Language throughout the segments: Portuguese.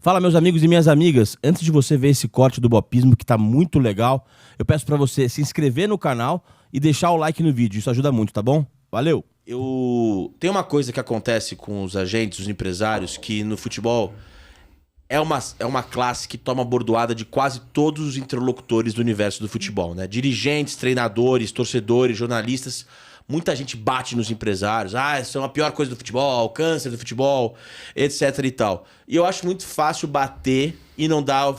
Fala, meus amigos e minhas amigas. Antes de você ver esse corte do Bopismo, que tá muito legal, eu peço pra você se inscrever no canal e deixar o like no vídeo. Isso ajuda muito, tá bom? Valeu! Tem uma coisa que acontece com os agentes, os empresários, que no futebol é uma classe que toma bordoada de quase todos os interlocutores do universo do futebol, né? Dirigentes, treinadores, torcedores, jornalistas. Muita gente bate nos empresários. Ah, isso é a pior coisa do futebol, o câncer do futebol, etc e tal. E eu acho muito fácil bater e não dar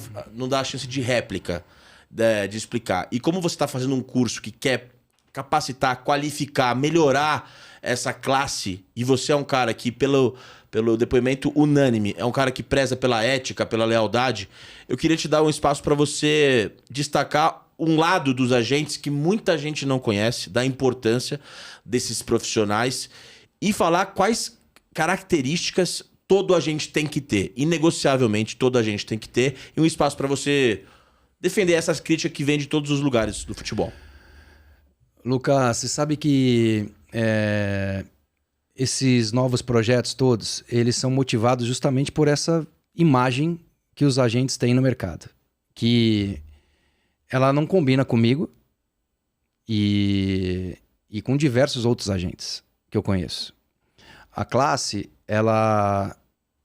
a chance de réplica, de explicar. E como você está fazendo um curso que quer capacitar, qualificar, melhorar essa classe, e você é um cara que, pelo depoimento unânime, é um cara que preza pela ética, pela lealdade, eu queria te dar um espaço para você destacar um lado dos agentes que muita gente não conhece, da importância desses profissionais, e falar quais características todo agente tem que ter. Inegociavelmente, todo agente tem que ter. E um espaço para você defender essas críticas que vêm de todos os lugares do futebol. Lucas, você sabe que esses novos projetos todos, eles são motivados justamente por essa imagem que os agentes têm no mercado. Que ela não combina comigo e com diversos outros agentes que eu conheço. A classe, ela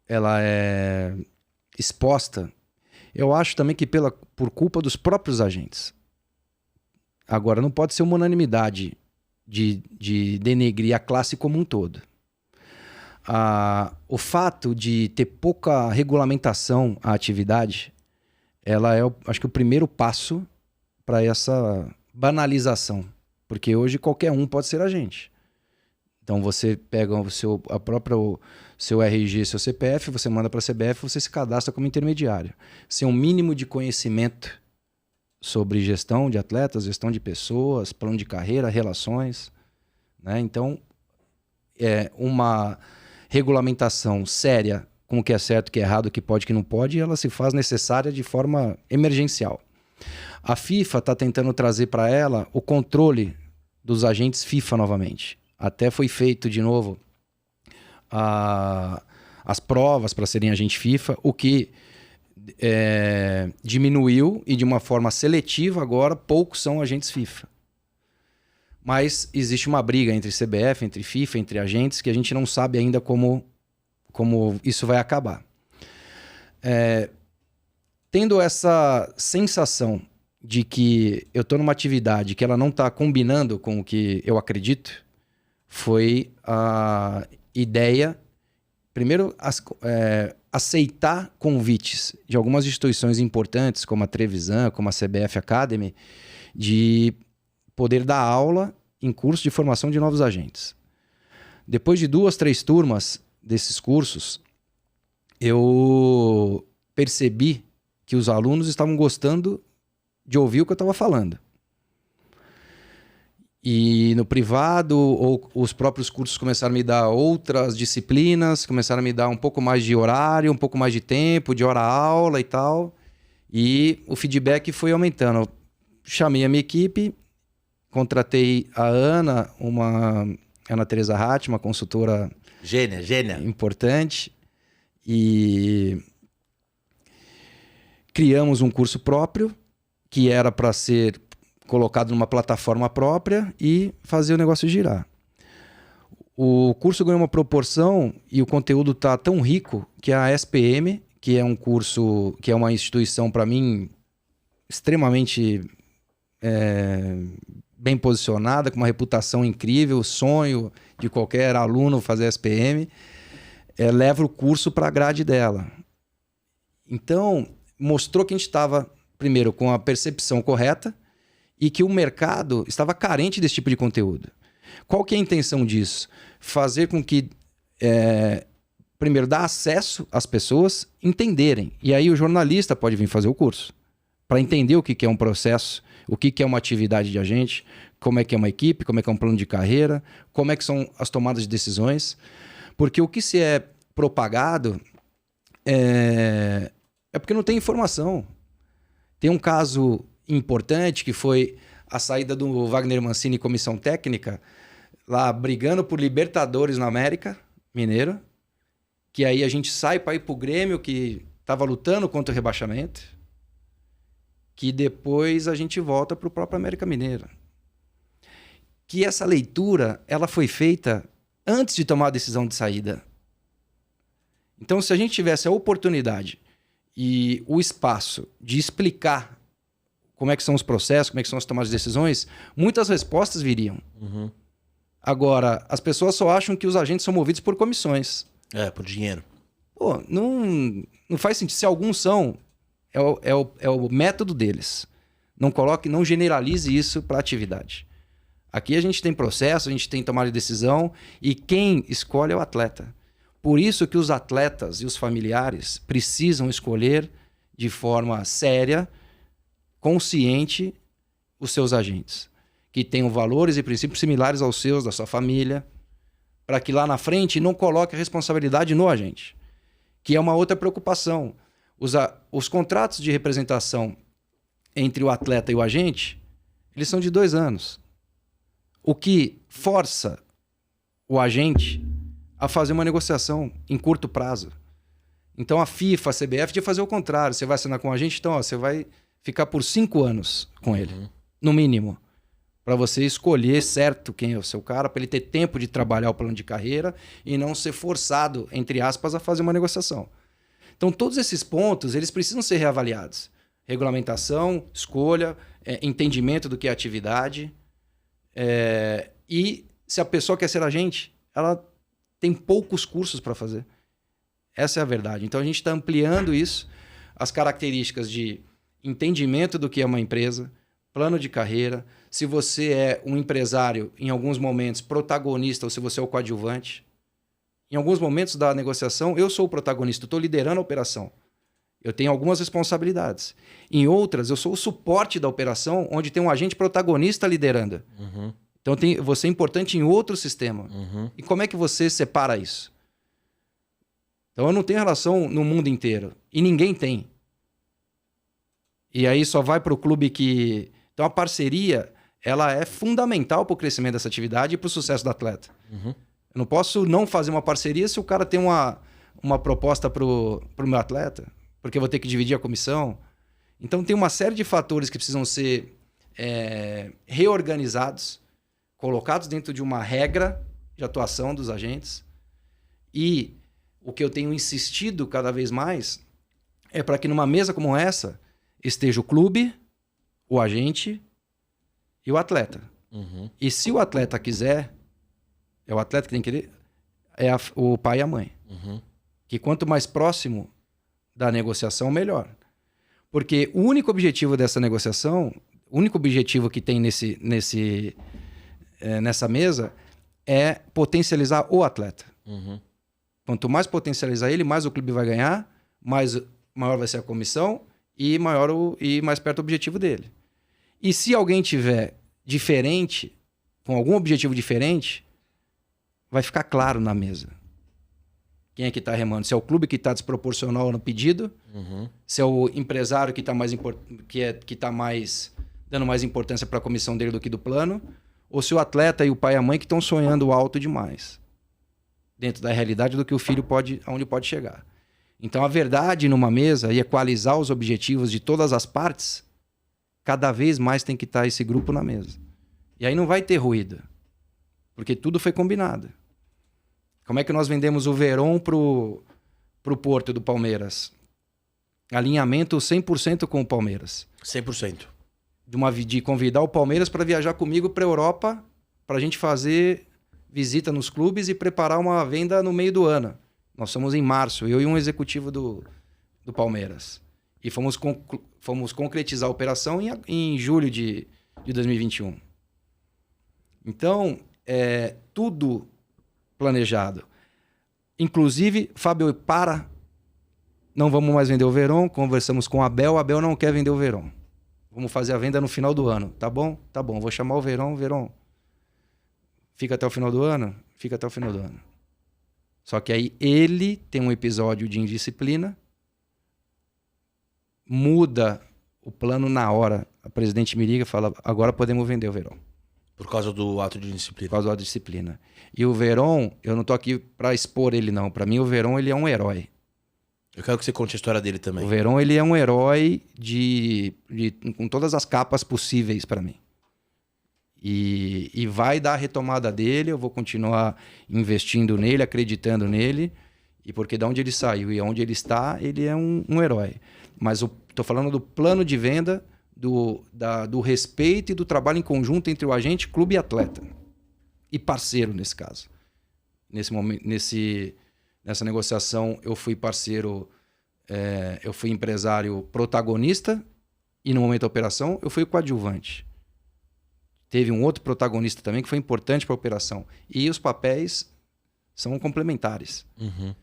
é exposta, eu acho também que por culpa dos próprios agentes. Agora, não pode ser uma unanimidade de denegrir a classe como um todo. O fato de ter pouca regulamentação à atividade, ela é, acho que, o primeiro passo para essa banalização. Porque hoje qualquer um pode ser agente. Então você pega o seu RG, seu CPF, você manda para a CBF, você se cadastra como intermediário. Sem um mínimo de conhecimento sobre gestão de atletas, gestão de pessoas, plano de carreira, relações, né? Então, uma regulamentação séria com o que é certo, o que é errado, o que pode, o que não pode, ela se faz necessária de forma emergencial. A FIFA está tentando trazer para ela o controle dos agentes FIFA novamente. Até foi feito de novo as provas para serem agente FIFA, o que diminuiu, e de uma forma seletiva agora poucos são agentes FIFA. Mas existe uma briga entre CBF, entre FIFA, entre agentes, que a gente não sabe ainda como isso vai acabar. Tendo essa sensação de que eu estou numa atividade que ela não está combinando com o que eu acredito, foi a ideia, primeiro, aceitar convites de algumas instituições importantes, como a Trevisan, como a CBF Academy, de poder dar aula em curso de formação de novos agentes. Depois de 2, 3 turmas desses cursos, eu percebi que os alunos estavam gostando de ouvir o que eu estava falando. E no privado, ou os próprios cursos começaram a me dar outras disciplinas, começaram a me dar um pouco mais de horário, um pouco mais de tempo, de hora-aula e tal. E o feedback foi aumentando. Eu chamei a minha equipe, contratei a Ana, Ana Teresa Ratti, uma consultora Gênia. Importante, e criamos um curso próprio, que era para ser colocado numa plataforma própria e fazer o negócio girar. O curso ganhou uma proporção e o conteúdo está tão rico que a SPM, que é um curso, que é uma instituição, para mim, extremamente bem posicionada, com uma reputação incrível, sonho de qualquer aluno fazer SPM, leva o curso para a grade dela. Então, mostrou que a gente estava, primeiro, com a percepção correta e que o mercado estava carente desse tipo de conteúdo. Qual que é a intenção disso? Fazer com que, primeiro, dar acesso às pessoas entenderem. E aí o jornalista pode vir fazer o curso, para entender o que é um processo, o que é uma atividade de agente, como é que é uma equipe, como é que é um plano de carreira, como é que são as tomadas de decisões. Porque o que se é propagado é porque não tem informação. Tem um caso importante que foi a saída do Wagner Mancini em comissão técnica, lá brigando por Libertadores na América Mineiro, que aí a gente sai para ir pro Grêmio, que estava lutando contra o rebaixamento, que depois a gente volta para o próprio América Mineiro. Que essa leitura ela foi feita antes de tomar a decisão de saída. Então, se a gente tivesse a oportunidade e o espaço de explicar como é que são os processos, como é que são as tomadas de decisões, muitas respostas viriam. Uhum. Agora, as pessoas só acham que os agentes são movidos por comissões. Por dinheiro. Pô, não faz sentido. Se alguns são, é o método deles. Não generalize isso para a atividade. Aqui a gente tem processo, a gente tem tomada de decisão e quem escolhe é o atleta. Por isso que os atletas e os familiares precisam escolher de forma séria, consciente, os seus agentes, que tenham valores e princípios similares aos seus, da sua família, para que lá na frente não coloque a responsabilidade no agente, que é uma outra preocupação. Os contratos de representação entre o atleta e o agente, eles são de 2 anos. O que força o agente a fazer uma negociação em curto prazo. Então a FIFA, a CBF, de fazer o contrário. Você vai assinar com o agente, então você vai ficar por 5 anos com ele, no mínimo, para você escolher certo quem é o seu cara, para ele ter tempo de trabalhar o plano de carreira e não ser forçado, entre aspas, a fazer uma negociação. Então todos esses pontos eles precisam ser reavaliados. Regulamentação, escolha, entendimento do que é atividade. E se a pessoa quer ser agente, ela tem poucos cursos para fazer. Essa é a verdade. Então a gente está ampliando isso, as características de entendimento do que é uma empresa, plano de carreira, se você é um empresário, em alguns momentos, protagonista ou se você é o coadjuvante. Em alguns momentos da negociação, eu sou o protagonista, estou liderando a operação. Eu tenho algumas responsabilidades. Em outras, eu sou o suporte da operação, onde tem um agente protagonista liderando. Uhum. Então, você é importante em outro sistema. Uhum. E como é que você separa isso? Então, eu não tenho relação no mundo inteiro. E ninguém tem. E aí só vai para o clube que... Então, a parceria, ela é fundamental para o crescimento dessa atividade e para o sucesso do atleta. Uhum. Eu não posso não fazer uma parceria se o cara tem uma proposta para o meu atleta, porque eu vou ter que dividir a comissão. Então, tem uma série de fatores que precisam ser reorganizados, colocados dentro de uma regra de atuação dos agentes. E o que eu tenho insistido cada vez mais é para que numa mesa como essa esteja o clube, o agente e o atleta. Uhum. E se o atleta quiser, é o atleta que tem que querer, o pai e a mãe. Uhum. Que quanto mais próximo da negociação, melhor. Porque o único objetivo dessa negociação, o único objetivo que tem nessa mesa é potencializar o atleta. Uhum. Quanto mais potencializar ele, mais o clube vai ganhar, maior vai ser a comissão e mais perto do objetivo dele. E se alguém tiver diferente, com algum objetivo diferente, vai ficar claro na mesa. Quem é que está remando? Se é o clube que está desproporcional no pedido, Uhum. se é o empresário que está mais dando mais importância para a comissão dele do que do plano, ou se o atleta e o pai e a mãe que estão sonhando alto demais dentro da realidade do que o filho aonde pode chegar. Então a verdade numa mesa e equalizar os objetivos de todas as partes, cada vez mais tem que estar esse grupo na mesa. E aí não vai ter ruído, porque tudo foi combinado. Como é que nós vendemos o Verón pro Porto do Palmeiras? Alinhamento 100% com o Palmeiras. 100%. De convidar o Palmeiras para viajar comigo para a Europa, para a gente fazer visita nos clubes e preparar uma venda no meio do ano. Nós somos em março, eu e um executivo do Palmeiras. E fomos concretizar a operação em julho de 2021. Então, tudo planejado. Inclusive, Fábio, não vamos mais vender o Verón, conversamos com o Abel não quer vender o Verón. Vamos fazer a venda no final do ano, tá bom? Tá bom, vou chamar o Verón, fica até o final do ano? Fica até o final do ano. Só que aí ele tem um episódio de indisciplina, muda o plano na hora. A presidente me liga e fala, agora podemos vender o Verón. Por causa do ato de disciplina. Por causa do ato de disciplina. E o Verón, eu não tô aqui para expor ele não. Para mim o Verón ele é um herói. Eu quero que você conte a história dele também. O Verón, ele é um herói com todas as capas possíveis para mim. E vai dar a retomada dele, eu vou continuar investindo nele, acreditando nele, e porque de onde ele saiu e onde ele está, ele é um herói. Mas estou falando do plano de venda, do respeito e do trabalho em conjunto entre o agente, clube e atleta. E parceiro, nesse caso. Nesse momento, nessa negociação, eu fui parceiro, eu fui empresário protagonista, e no momento da operação, eu fui o coadjuvante. Teve um outro protagonista também que foi importante para a operação. E os papéis são complementares. Uhum.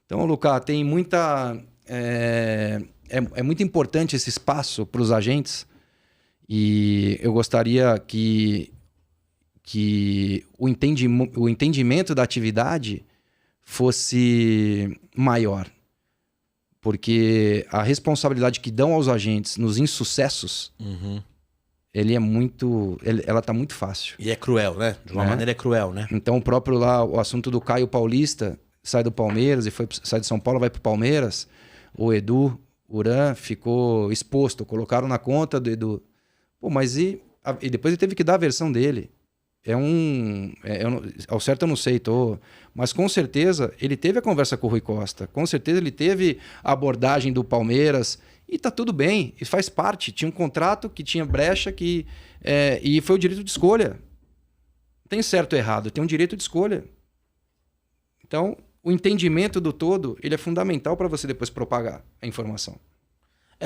Então, Lucas, tem muita... É muito importante esse espaço para os agentes. E eu gostaria que o entendimento da atividade fosse maior. Porque a responsabilidade que dão aos agentes nos insucessos... Uhum. Ela tá muito fácil. E é cruel, né? De uma maneira é cruel, né? Então, o próprio lá, o assunto do Caio Paulista, sai do Palmeiras e sai de São Paulo, vai pro Palmeiras. O Edu Uran ficou exposto, colocaram na conta do Edu. Pô, mas e depois ele teve que dar a versão dele. Ao certo eu não sei, mas com certeza ele teve a conversa com o Rui Costa. Com certeza ele teve a abordagem do Palmeiras. E tá tudo bem, e faz parte. Tinha um contrato que tinha brecha e foi o direito de escolha. Não tem certo ou errado, tem um direito de escolha. Então, o entendimento do todo, ele é fundamental para você depois propagar a informação.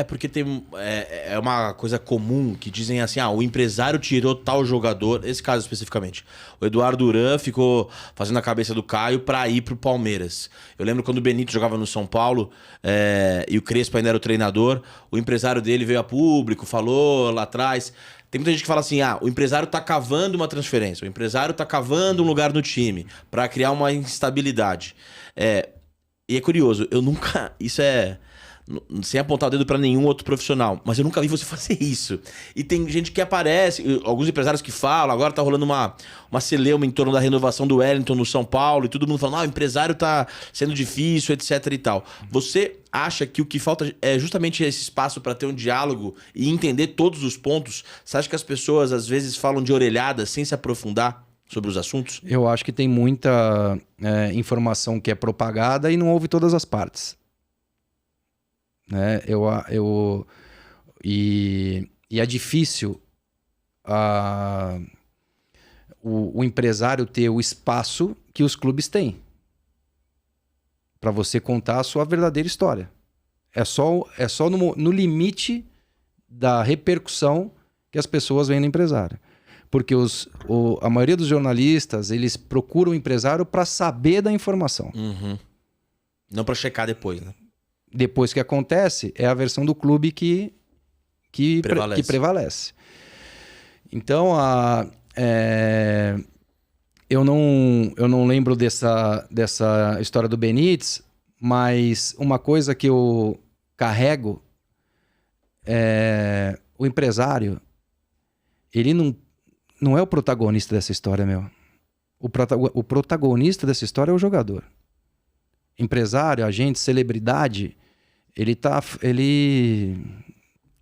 Porque tem uma coisa comum que dizem assim, o empresário tirou tal jogador, esse caso especificamente. O Eduardo Uran ficou fazendo a cabeça do Caio para ir pro Palmeiras. Eu lembro quando o Benito jogava no São Paulo e o Crespo ainda era o treinador, o empresário dele veio a público, falou lá atrás. Tem muita gente que fala assim, o empresário tá cavando uma transferência, o empresário tá cavando um lugar no time para criar uma instabilidade. E é curioso, eu nunca... Isso sem apontar o dedo pra nenhum outro profissional, mas eu nunca vi você fazer isso. E tem gente que aparece, alguns empresários que falam, agora tá rolando uma celeuma em torno da renovação do Wellington no São Paulo, e todo mundo falando, o empresário tá sendo difícil, etc e tal. Você acha que o que falta é justamente esse espaço para ter um diálogo e entender todos os pontos? Você acha que as pessoas às vezes falam de orelhada sem se aprofundar sobre os assuntos? Eu acho que tem muita informação que é propagada e não ouve todas as partes. E é difícil o empresário ter o espaço que os clubes têm para você contar a sua verdadeira história. É só no limite da repercussão que as pessoas veem no empresário. Porque a maioria dos jornalistas, eles procuram o empresário para saber da informação. Uhum. Não para checar depois, né? Depois que acontece, é a versão do clube que prevalece. Então, eu não lembro dessa história do Benítez, mas uma coisa que eu carrego é o empresário, ele não é o protagonista dessa história, meu. O protagonista dessa história é o jogador. Empresário, agente, celebridade, ele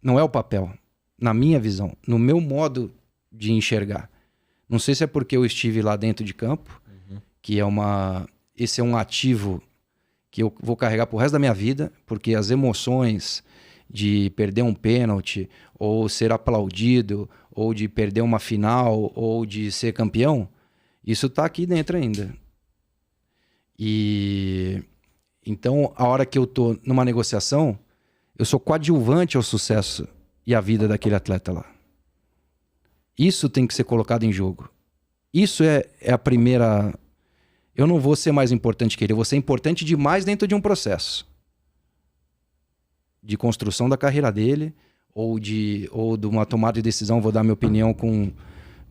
não é o papel, na minha visão, no meu modo de enxergar. Não sei se é porque eu estive lá dentro de campo, que esse é um ativo que eu vou carregar pro resto da minha vida, porque as emoções de perder um pênalti, ou ser aplaudido, ou de perder uma final, ou de ser campeão, isso tá aqui dentro ainda. E então, a hora que eu tô numa negociação, eu sou coadjuvante ao sucesso e à vida daquele atleta lá. Isso tem que ser colocado em jogo. Isso é a primeira... Eu não vou ser mais importante que ele, eu vou ser importante demais dentro de um processo de construção da carreira dele, ou de uma tomada de decisão, vou dar minha opinião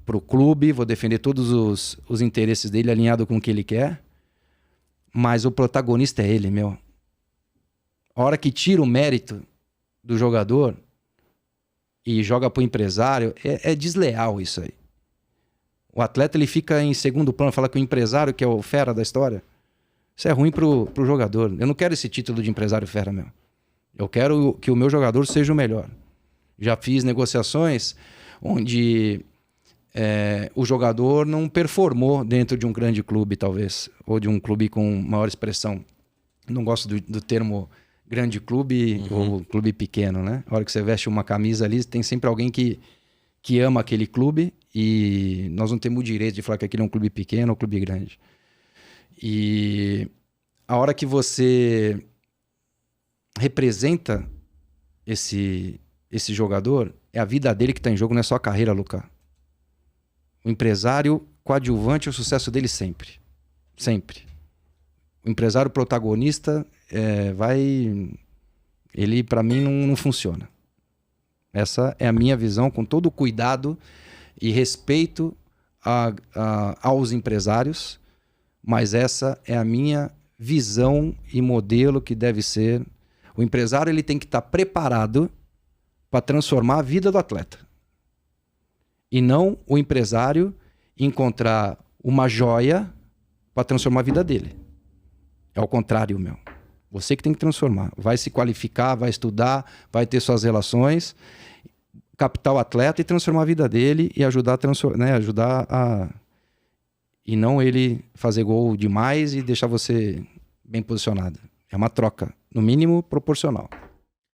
pro clube, vou defender todos os interesses dele alinhado com o que ele quer. Mas o protagonista é ele, meu. A hora que tira o mérito do jogador e joga pro empresário, é desleal isso aí. O atleta ele fica em segundo plano, fala que o empresário que é o fera da história. Isso é ruim pro jogador. Eu não quero esse título de empresário fera, meu. Eu quero que o meu jogador seja o melhor. Já fiz negociações onde o jogador não performou dentro de um grande clube, talvez, ou de um clube com maior expressão. Não gosto do termo grande clube ou clube pequeno, né? A hora que você veste uma camisa ali, tem sempre alguém que ama aquele clube e nós não temos o direito de falar que aquele é um clube pequeno ou clube grande. E a hora que você representa esse jogador, é a vida dele que está em jogo, não é só a carreira, Luca. O empresário coadjuvante é o sucesso dele sempre. Sempre. O empresário protagonista ele, para mim, não funciona. Essa é a minha visão, com todo o cuidado e respeito aos empresários, mas essa é a minha visão e modelo que deve ser. O empresário ele tem que estar preparado para transformar a vida do atleta. E não o empresário encontrar uma joia para transformar a vida dele. É o contrário, meu. Você que tem que transformar. Vai se qualificar, vai estudar, vai ter suas relações, captar o atleta e transformar a vida dele e ajudar a transformar, né? E não ele fazer gol demais e deixar você bem posicionado. É uma troca, no mínimo proporcional.